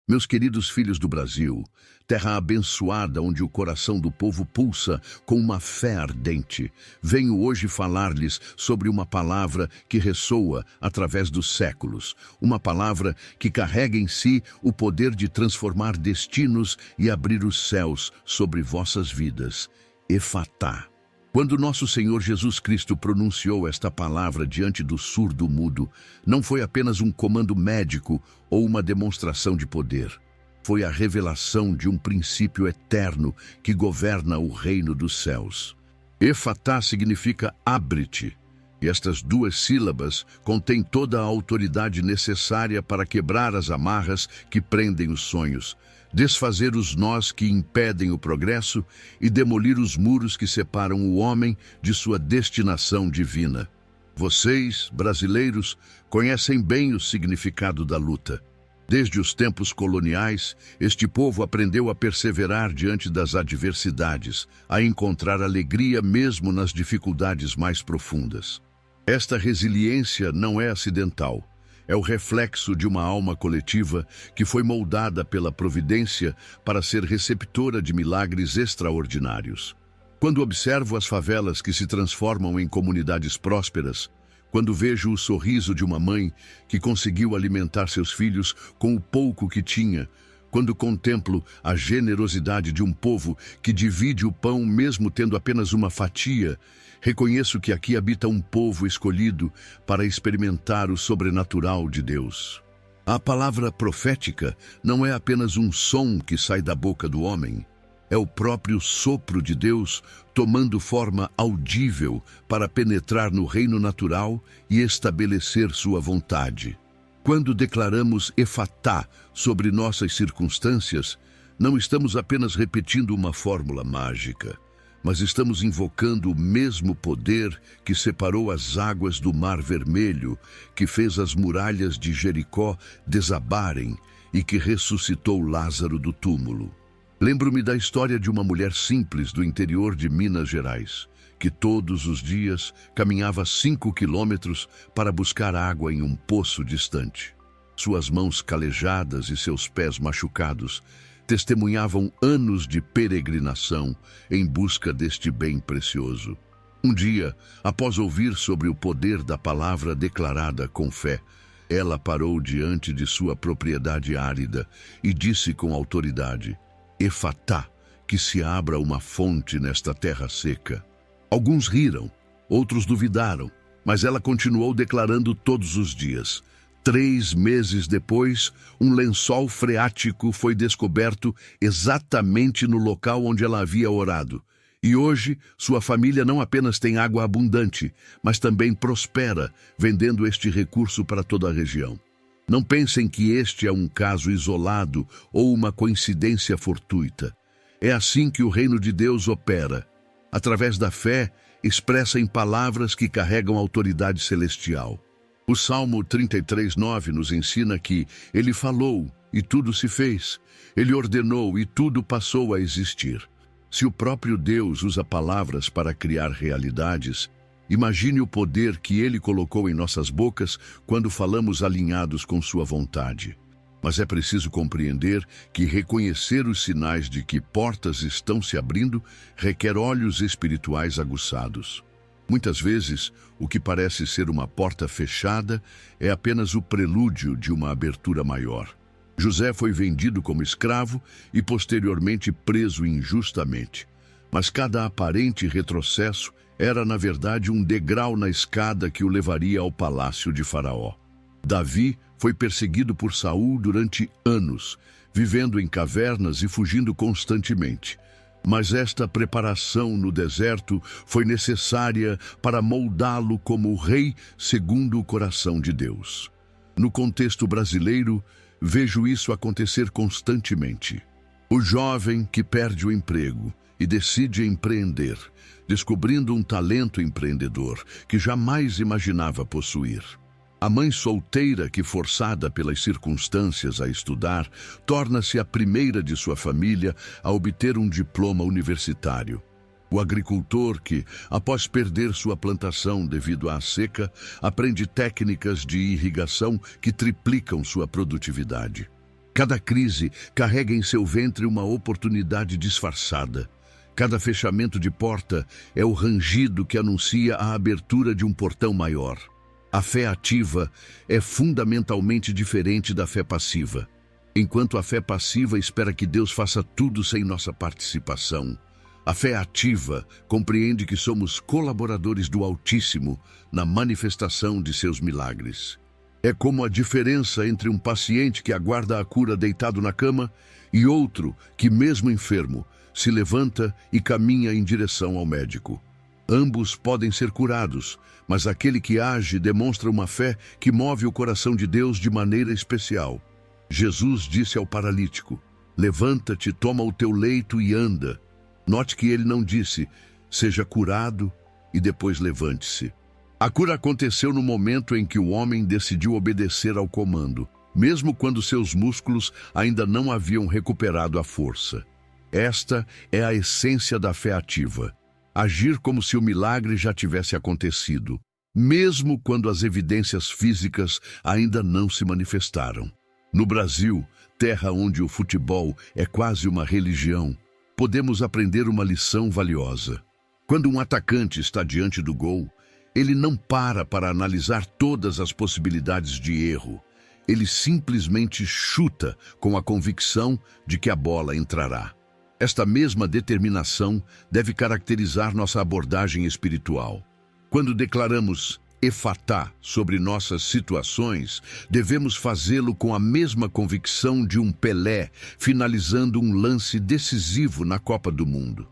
Meus queridos filhos do Brasil, terra abençoada onde o coração do povo pulsa com uma fé ardente, venho hoje falar-lhes sobre uma palavra que ressoa através dos séculos, uma palavra que carrega em si o poder de transformar destinos e abrir os céus sobre vossas vidas. Efatá. Quando nosso Senhor Jesus Cristo pronunciou esta palavra diante do surdo-mudo, não foi apenas um comando médico ou uma demonstração de poder. Foi a revelação de um princípio eterno que governa o reino dos céus. Efatá significa abre-te, e estas duas sílabas contêm toda a autoridade necessária para quebrar as amarras que prendem os sonhos, desfazer os nós que impedem o progresso e demolir os muros que separam o homem de sua destinação divina. Vocês, brasileiros, conhecem bem o significado da luta. Desde os tempos coloniais, este povo aprendeu a perseverar diante das adversidades, a encontrar alegria mesmo nas dificuldades mais profundas. Esta resiliência não é acidental. É o reflexo de uma alma coletiva que foi moldada pela providência para ser receptora de milagres extraordinários. Quando observo as favelas que se transformam em comunidades prósperas, quando vejo o sorriso de uma mãe que conseguiu alimentar seus filhos com o pouco que tinha, quando contemplo a generosidade de um povo que divide o pão mesmo tendo apenas uma fatia, reconheço que aqui habita um povo escolhido para experimentar o sobrenatural de Deus. A palavra profética não é apenas um som que sai da boca do homem. É o próprio sopro de Deus tomando forma audível para penetrar no reino natural e estabelecer sua vontade. Quando declaramos Efatá sobre nossas circunstâncias, não estamos apenas repetindo uma fórmula mágica, mas estamos invocando o mesmo poder que separou as águas do Mar Vermelho, que fez as muralhas de Jericó desabarem e que ressuscitou Lázaro do túmulo. Lembro-me da história de uma mulher simples do interior de Minas Gerais, que todos os dias caminhava 5 quilômetros para buscar água em um poço distante. Suas mãos calejadas e seus pés machucados testemunhavam anos de peregrinação em busca deste bem precioso. Um dia, após ouvir sobre o poder da palavra declarada com fé, ela parou diante de sua propriedade árida e disse com autoridade: Efatá, que se abra uma fonte nesta terra seca. Alguns riram, outros duvidaram, mas ela continuou declarando todos os dias. 3 meses depois, um lençol freático foi descoberto exatamente no local onde ela havia orado. E hoje, sua família não apenas tem água abundante, mas também prospera, vendendo este recurso para toda a região. Não pensem que este é um caso isolado ou uma coincidência fortuita. É assim que o reino de Deus opera. Através da fé, expressa em palavras que carregam autoridade celestial. O Salmo 33:9 nos ensina que Ele falou e tudo se fez. Ele ordenou e tudo passou a existir. Se o próprio Deus usa palavras para criar realidades, imagine o poder que Ele colocou em nossas bocas quando falamos alinhados com sua vontade. Mas é preciso compreender que reconhecer os sinais de que portas estão se abrindo requer olhos espirituais aguçados. Muitas vezes, o que parece ser uma porta fechada é apenas o prelúdio de uma abertura maior. José foi vendido como escravo e posteriormente preso injustamente. Mas cada aparente retrocesso era, na verdade, um degrau na escada que o levaria ao palácio de Faraó. Davi foi perseguido por Saul durante anos, vivendo em cavernas e fugindo constantemente. Mas esta preparação no deserto foi necessária para moldá-lo como rei segundo o coração de Deus. No contexto brasileiro, vejo isso acontecer constantemente. O jovem que perde o emprego e decide empreender, descobrindo um talento empreendedor que jamais imaginava possuir. A mãe solteira que, forçada pelas circunstâncias a estudar, torna-se a primeira de sua família a obter um diploma universitário. O agricultor que, após perder sua plantação devido à seca, aprende técnicas de irrigação que triplicam sua produtividade. Cada crise carrega em seu ventre uma oportunidade disfarçada. Cada fechamento de porta é o rangido que anuncia a abertura de um portão maior. A fé ativa é fundamentalmente diferente da fé passiva. Enquanto a fé passiva espera que Deus faça tudo sem nossa participação, a fé ativa compreende que somos colaboradores do Altíssimo na manifestação de seus milagres. É como a diferença entre um paciente que aguarda a cura deitado na cama e outro que, mesmo enfermo, se levanta e caminha em direção ao médico. Ambos podem ser curados, mas aquele que age demonstra uma fé que move o coração de Deus de maneira especial. Jesus disse ao paralítico: levanta-te, toma o teu leito e anda. Note que ele não disse, seja curado e depois levante-se. A cura aconteceu no momento em que o homem decidiu obedecer ao comando, mesmo quando seus músculos ainda não haviam recuperado a força. Esta é a essência da fé ativa. Agir como se o milagre já tivesse acontecido, mesmo quando as evidências físicas ainda não se manifestaram. No Brasil, terra onde o futebol é quase uma religião, podemos aprender uma lição valiosa. Quando um atacante está diante do gol, ele não para analisar todas as possibilidades de erro. Ele simplesmente chuta com a convicção de que a bola entrará. Esta mesma determinação deve caracterizar nossa abordagem espiritual. Quando declaramos efatá sobre nossas situações, devemos fazê-lo com a mesma convicção de um Pelé finalizando um lance decisivo na Copa do Mundo.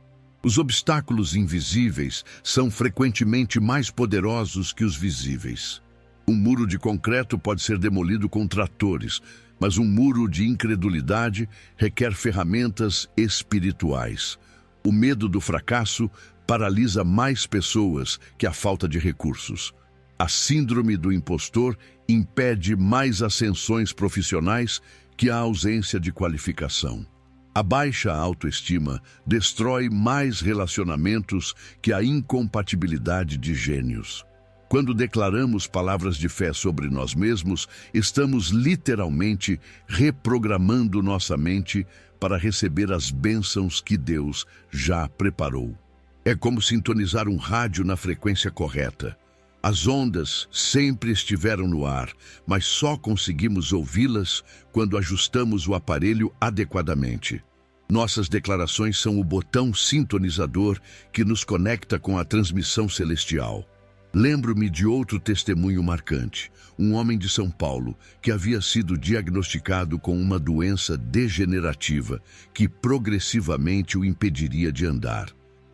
Os obstáculos invisíveis são frequentemente mais poderosos que os visíveis. Um muro de concreto pode ser demolido com tratores, mas um muro de incredulidade requer ferramentas espirituais. O medo do fracasso paralisa mais pessoas que a falta de recursos. A síndrome do impostor impede mais ascensões profissionais que a ausência de qualificação. A baixa autoestima destrói mais relacionamentos que a incompatibilidade de gênios. Quando declaramos palavras de fé sobre nós mesmos, estamos literalmente reprogramando nossa mente para receber as bênçãos que Deus já preparou. É como sintonizar um rádio na frequência correta. As ondas sempre estiveram no ar, mas só conseguimos ouvi-las quando ajustamos o aparelho adequadamente. Nossas declarações são o botão sintonizador que nos conecta com a transmissão celestial. Lembro-me de outro testemunho marcante, um homem de São Paulo que havia sido diagnosticado com uma doença degenerativa que progressivamente o impediria de andar.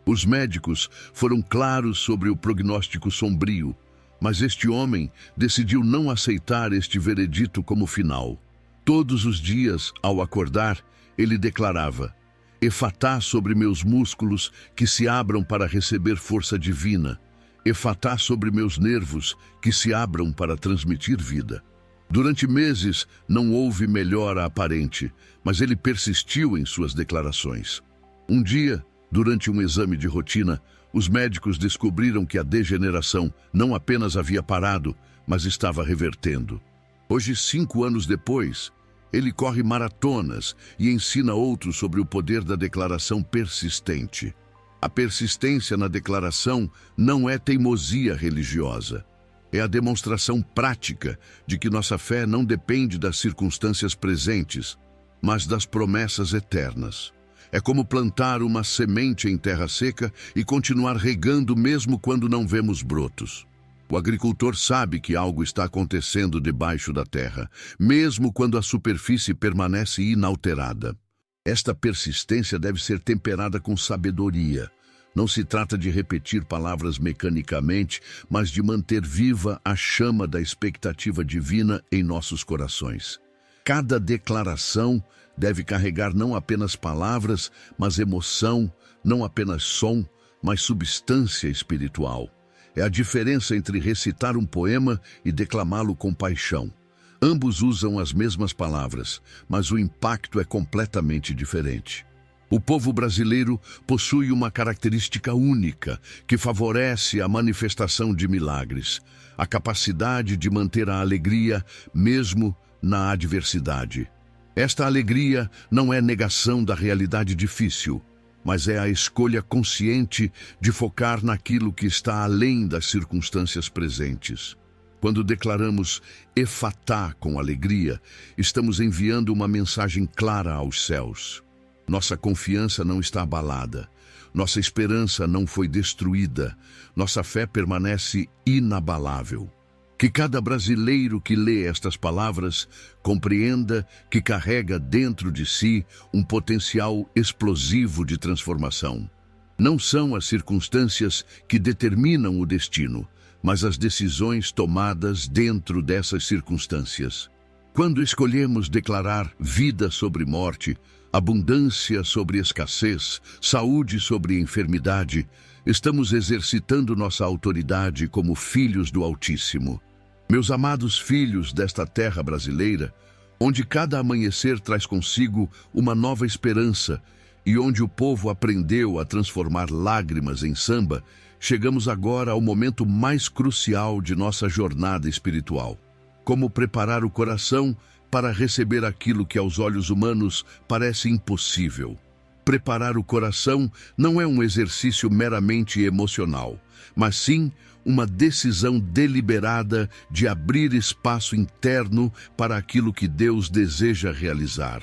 Os médicos foram claros sobre o prognóstico sombrio, mas este homem decidiu não aceitar este veredito como final. Todos os dias, ao acordar, ele declarava: efatá sobre meus músculos que se abram para receber força divina. Efatá sobre meus nervos, que se abram para transmitir vida. Durante meses não houve melhora aparente, mas ele persistiu em suas declarações. Um dia, durante um exame de rotina, os médicos descobriram que a degeneração não apenas havia parado, mas estava revertendo. Hoje, 5 anos depois, ele corre maratonas e ensina outros sobre o poder da declaração persistente. A persistência na declaração não é teimosia religiosa. É a demonstração prática de que nossa fé não depende das circunstâncias presentes, mas das promessas eternas. É como plantar uma semente em terra seca e continuar regando mesmo quando não vemos brotos. O agricultor sabe que algo está acontecendo debaixo da terra, mesmo quando a superfície permanece inalterada. Esta persistência deve ser temperada com sabedoria. Não se trata de repetir palavras mecanicamente, mas de manter viva a chama da expectativa divina em nossos corações. Cada declaração deve carregar não apenas palavras, mas emoção, não apenas som, mas substância espiritual. É a diferença entre recitar um poema e declamá-lo com paixão. Ambos usam as mesmas palavras, mas o impacto é completamente diferente. O povo brasileiro possui uma característica única que favorece a manifestação de milagres: a capacidade de manter a alegria mesmo na adversidade. Esta alegria não é negação da realidade difícil, mas é a escolha consciente de focar naquilo que está além das circunstâncias presentes. Quando declaramos Efatá com alegria, estamos enviando uma mensagem clara aos céus. Nossa confiança não está abalada, nossa esperança não foi destruída, nossa fé permanece inabalável. Que cada brasileiro que lê estas palavras compreenda que carrega dentro de si um potencial explosivo de transformação. Não são as circunstâncias que determinam o destino, mas as decisões tomadas dentro dessas circunstâncias. Quando escolhemos declarar vida sobre morte, abundância sobre escassez, saúde sobre enfermidade, estamos exercitando nossa autoridade como filhos do Altíssimo. Meus amados filhos desta terra brasileira, onde cada amanhecer traz consigo uma nova esperança e onde o povo aprendeu a transformar lágrimas em samba, chegamos agora ao momento mais crucial de nossa jornada espiritual. Como preparar o coração para receber aquilo que aos olhos humanos parece impossível. Preparar o coração não é um exercício meramente emocional, mas sim uma decisão deliberada de abrir espaço interno para aquilo que Deus deseja realizar.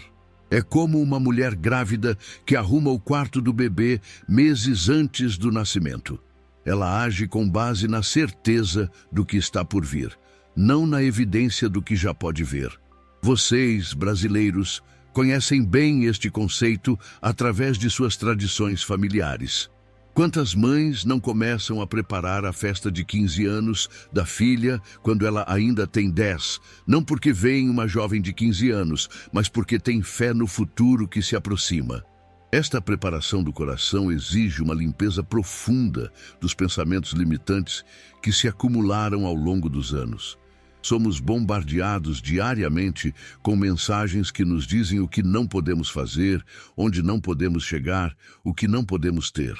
É como uma mulher grávida que arruma o quarto do bebê meses antes do nascimento. Ela age com base na certeza do que está por vir, não na evidência do que já pode ver. Vocês, brasileiros, conhecem bem este conceito através de suas tradições familiares. Quantas mães não começam a preparar a festa de 15 anos da filha quando ela ainda tem 10, não porque veem uma jovem de 15 anos, mas porque tem fé no futuro que se aproxima. Esta preparação do coração exige uma limpeza profunda dos pensamentos limitantes que se acumularam ao longo dos anos. Somos bombardeados diariamente com mensagens que nos dizem o que não podemos fazer, onde não podemos chegar, o que não podemos ter.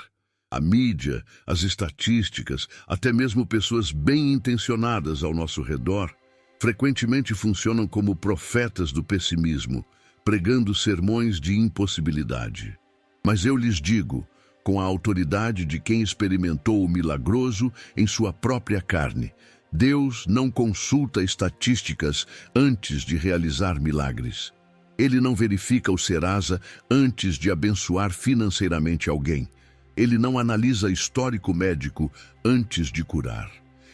A mídia, as estatísticas, até mesmo pessoas bem intencionadas ao nosso redor, frequentemente funcionam como profetas do pessimismo, pregando sermões de impossibilidade. Mas eu lhes digo, com a autoridade de quem experimentou o milagroso em sua própria carne, Deus não consulta estatísticas antes de realizar milagres. Ele não verifica o Serasa antes de abençoar financeiramente alguém. Ele não analisa histórico médico antes de curar.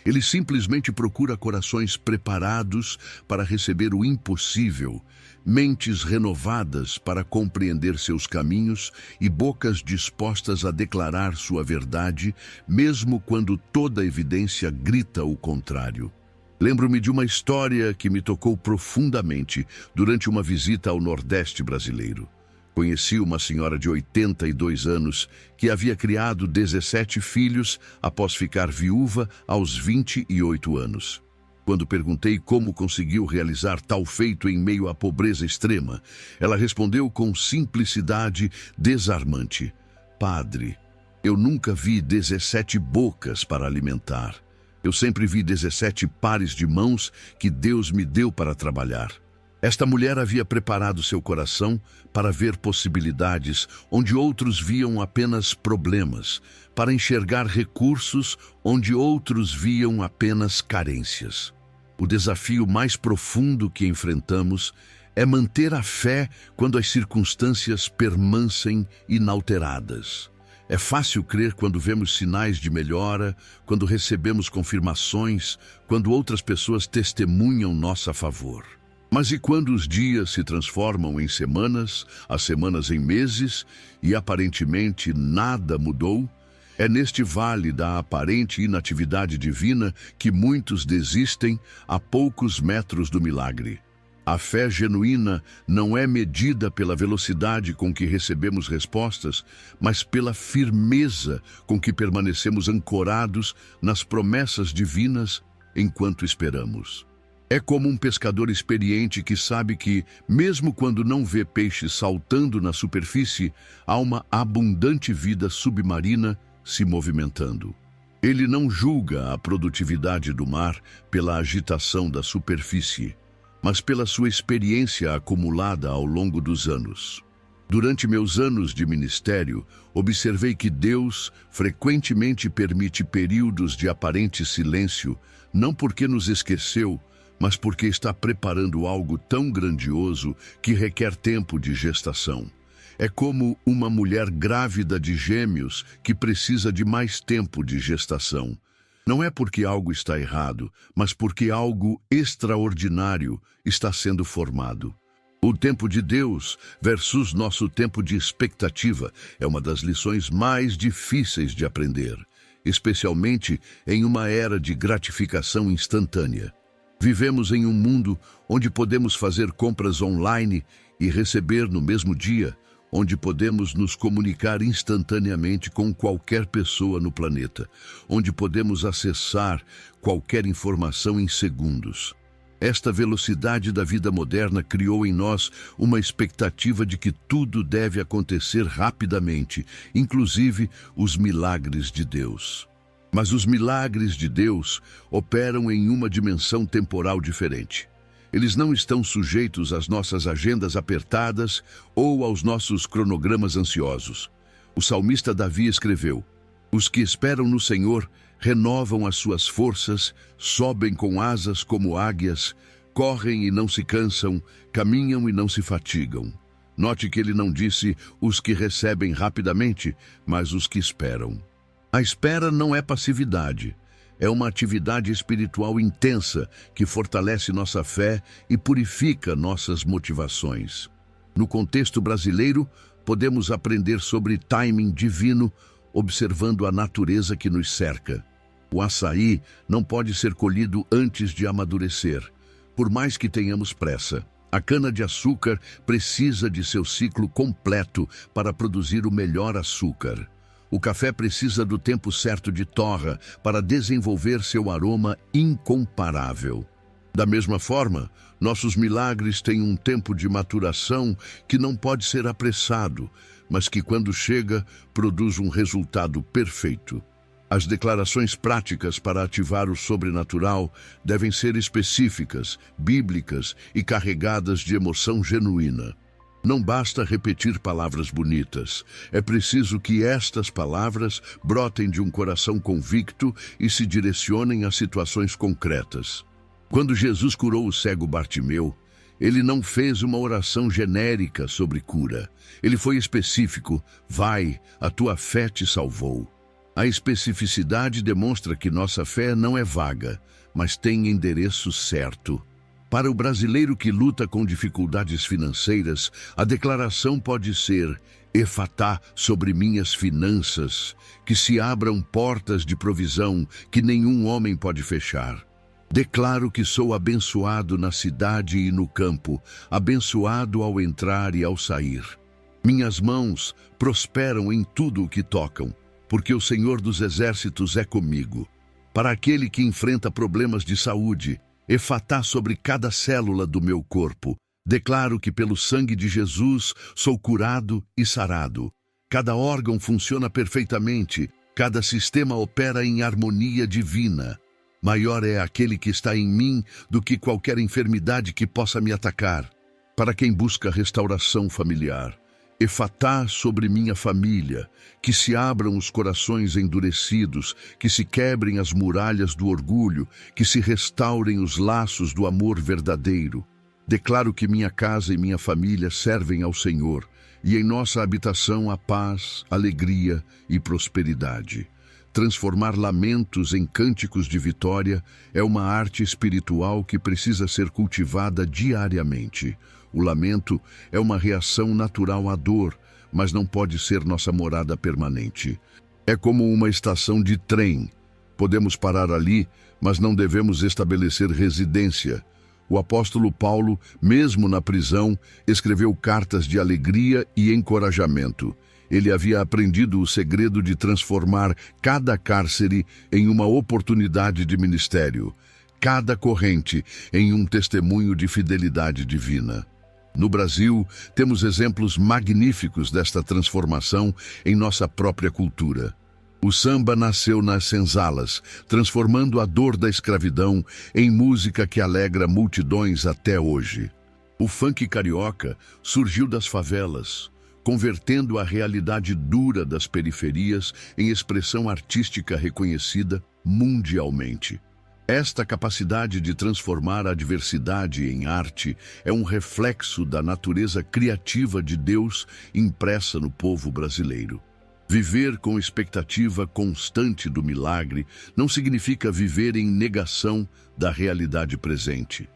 Ele simplesmente procura corações preparados para receber o impossível, mentes renovadas para compreender seus caminhos e bocas dispostas a declarar sua verdade, mesmo quando toda a evidência grita o contrário. Lembro-me de uma história que me tocou profundamente durante uma visita ao Nordeste brasileiro. Conheci uma senhora de 82 anos que havia criado 17 filhos após ficar viúva aos 28 anos. Quando perguntei como conseguiu realizar tal feito em meio à pobreza extrema, ela respondeu com simplicidade desarmante: "Padre, eu nunca vi 17 bocas para alimentar. Eu sempre vi 17 pares de mãos que Deus me deu para trabalhar." Esta mulher havia preparado seu coração para ver possibilidades onde outros viam apenas problemas, para enxergar recursos onde outros viam apenas carências. O desafio mais profundo que enfrentamos é manter a fé quando as circunstâncias permanecem inalteradas. É fácil crer quando vemos sinais de melhora, quando recebemos confirmações, quando outras pessoas testemunham nosso favor. Mas e quando os dias se transformam em semanas, as semanas em meses, e aparentemente nada mudou? É neste vale da aparente inatividade divina que muitos desistem a poucos metros do milagre. A fé genuína não é medida pela velocidade com que recebemos respostas, mas pela firmeza com que permanecemos ancorados nas promessas divinas enquanto esperamos. É como um pescador experiente que sabe que, mesmo quando não vê peixes saltando na superfície, há uma abundante vida submarina se movimentando. Ele não julga a produtividade do mar pela agitação da superfície, mas pela sua experiência acumulada ao longo dos anos. Durante meus anos de ministério, observei que Deus frequentemente permite períodos de aparente silêncio, não porque nos esqueceu, mas porque está preparando algo tão grandioso que requer tempo de gestação. É como uma mulher grávida de gêmeos que precisa de mais tempo de gestação. Não é porque algo está errado, mas porque algo extraordinário está sendo formado. O tempo de Deus versus nosso tempo de expectativa é uma das lições mais difíceis de aprender, especialmente em uma era de gratificação instantânea. Vivemos em um mundo onde podemos fazer compras online e receber no mesmo dia, onde podemos nos comunicar instantaneamente com qualquer pessoa no planeta, onde podemos acessar qualquer informação em segundos. Esta velocidade da vida moderna criou em nós uma expectativa de que tudo deve acontecer rapidamente, inclusive os milagres de Deus. Mas os milagres de Deus operam em uma dimensão temporal diferente. Eles não estão sujeitos às nossas agendas apertadas ou aos nossos cronogramas ansiosos. O salmista Davi escreveu: "Os que esperam no Senhor renovam as suas forças, sobem com asas como águias, correm e não se cansam, caminham e não se fatigam." Note que ele não disse os que recebem rapidamente, mas os que esperam. A espera não é passividade. É uma atividade espiritual intensa que fortalece nossa fé e purifica nossas motivações. No contexto brasileiro, podemos aprender sobre timing divino observando a natureza que nos cerca. O açaí não pode ser colhido antes de amadurecer, por mais que tenhamos pressa. A cana-de-açúcar precisa de seu ciclo completo para produzir o melhor açúcar. O café precisa do tempo certo de torra para desenvolver seu aroma incomparável. Da mesma forma, nossos milagres têm um tempo de maturação que não pode ser apressado, mas que, quando chega, produz um resultado perfeito. As declarações práticas para ativar o sobrenatural devem ser específicas, bíblicas e carregadas de emoção genuína. Não basta repetir palavras bonitas. É preciso que estas palavras brotem de um coração convicto e se direcionem a situações concretas. Quando Jesus curou o cego Bartimeu, ele não fez uma oração genérica sobre cura. Ele foi específico: "Vai, a tua fé te salvou." A especificidade demonstra que nossa fé não é vaga, mas tem endereço certo. Para o brasileiro que luta com dificuldades financeiras, a declaração pode ser: "Efatá sobre minhas finanças, que se abram portas de provisão que nenhum homem pode fechar. Declaro que sou abençoado na cidade e no campo, abençoado ao entrar e ao sair. Minhas mãos prosperam em tudo o que tocam, porque o Senhor dos Exércitos é comigo." Para aquele que enfrenta problemas de saúde, efatá sobre cada célula do meu corpo. Declaro que pelo sangue de Jesus sou curado e sarado. Cada órgão funciona perfeitamente, cada sistema opera em harmonia divina. Maior é aquele que está em mim do que qualquer enfermidade que possa me atacar. Para quem busca restauração familiar, efatá sobre minha família, que se abram os corações endurecidos, que se quebrem as muralhas do orgulho, que se restaurem os laços do amor verdadeiro. Declaro que minha casa e minha família servem ao Senhor, e em nossa habitação há paz, alegria e prosperidade. Transformar lamentos em cânticos de vitória é uma arte espiritual que precisa ser cultivada diariamente. O lamento é uma reação natural à dor, mas não pode ser nossa morada permanente. É como uma estação de trem. Podemos parar ali, mas não devemos estabelecer residência. O apóstolo Paulo, mesmo na prisão, escreveu cartas de alegria e encorajamento. Ele havia aprendido o segredo de transformar cada cárcere em uma oportunidade de ministério, cada corrente em um testemunho de fidelidade divina. No Brasil, temos exemplos magníficos desta transformação em nossa própria cultura. O samba nasceu nas senzalas, transformando a dor da escravidão em música que alegra multidões até hoje. O funk carioca surgiu das favelas, convertendo a realidade dura das periferias em expressão artística reconhecida mundialmente. Esta capacidade de transformar a diversidade em arte é um reflexo da natureza criativa de Deus impressa no povo brasileiro. Viver com expectativa constante do milagre não significa viver em negação da realidade presente,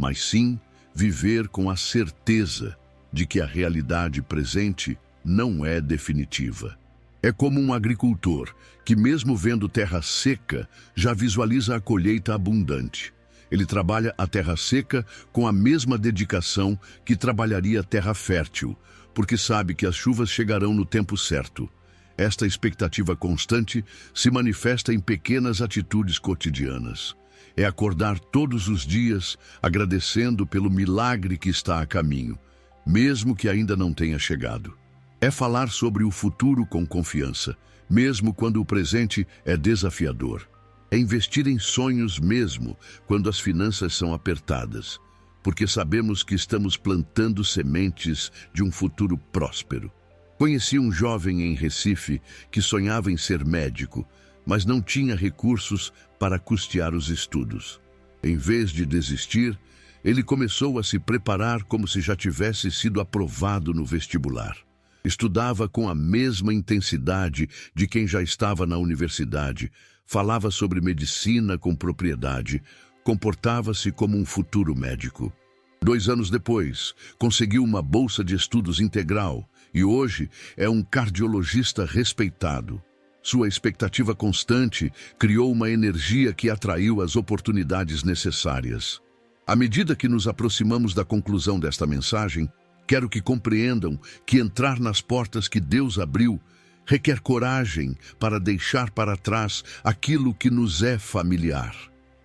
mas sim viver com a certeza de que a realidade presente não é definitiva. É como um agricultor que, mesmo vendo terra seca, já visualiza a colheita abundante. Ele trabalha a terra seca com a mesma dedicação que trabalharia a terra fértil, porque sabe que as chuvas chegarão no tempo certo. Esta expectativa constante se manifesta em pequenas atitudes cotidianas. É acordar todos os dias agradecendo pelo milagre que está a caminho, mesmo que ainda não tenha chegado. É falar sobre o futuro com confiança, mesmo quando o presente é desafiador. É investir em sonhos mesmo quando as finanças são apertadas, porque sabemos que estamos plantando sementes de um futuro próspero. Conheci um jovem em Recife que sonhava em ser médico, mas não tinha recursos para custear os estudos. Em vez de desistir, ele começou a se preparar como se já tivesse sido aprovado no vestibular. Estudava com a mesma intensidade de quem já estava na universidade, falava sobre medicina com propriedade, comportava-se como um futuro médico. 2 anos depois, conseguiu uma bolsa de estudos integral e hoje é um cardiologista respeitado. Sua expectativa constante criou uma energia que atraiu as oportunidades necessárias. À medida que nos aproximamos da conclusão desta mensagem, quero que compreendam que entrar nas portas que Deus abriu requer coragem para deixar para trás aquilo que nos é familiar.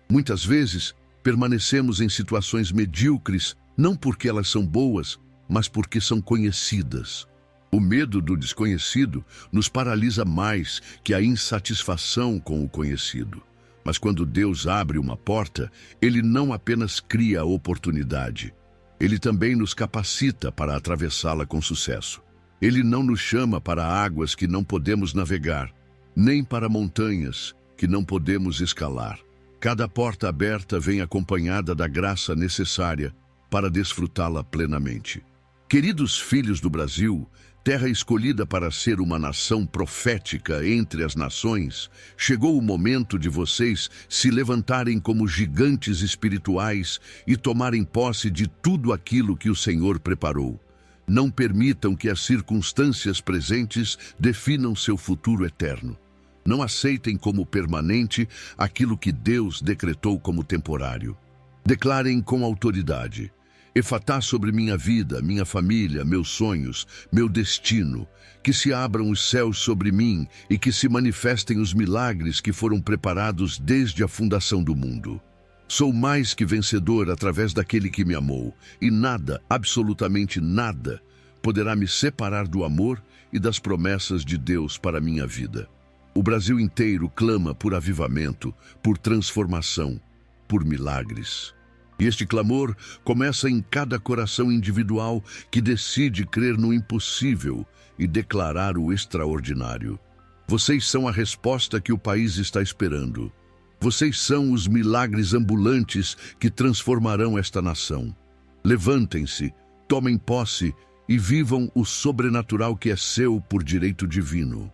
Muitas vezes, permanecemos em situações medíocres, não porque elas são boas, mas porque são conhecidas. O medo do desconhecido nos paralisa mais que a insatisfação com o conhecido. Mas quando Deus abre uma porta, Ele não apenas cria a oportunidade, Ele também nos capacita para atravessá-la com sucesso. Ele não nos chama para águas que não podemos navegar, nem para montanhas que não podemos escalar. Cada porta aberta vem acompanhada da graça necessária para desfrutá-la plenamente. Queridos filhos do Brasil, terra escolhida para ser uma nação profética entre as nações, chegou o momento de vocês se levantarem como gigantes espirituais e tomarem posse de tudo aquilo que o Senhor preparou. Não permitam que as circunstâncias presentes definam seu futuro eterno. Não aceitem como permanente aquilo que Deus decretou como temporário. Declarem com autoridade: Efatá sobre minha vida, minha família, meus sonhos, meu destino, que se abram os céus sobre mim e que se manifestem os milagres que foram preparados desde a fundação do mundo. Sou mais que vencedor através daquele que me amou, e nada, absolutamente nada, poderá me separar do amor e das promessas de Deus para a minha vida. O Brasil inteiro clama por avivamento, por transformação, por milagres. E este clamor começa em cada coração individual que decide crer no impossível e declarar o extraordinário. Vocês são a resposta que o país está esperando. Vocês são os milagres ambulantes que transformarão esta nação. Levantem-se, tomem posse e vivam o sobrenatural que é seu por direito divino.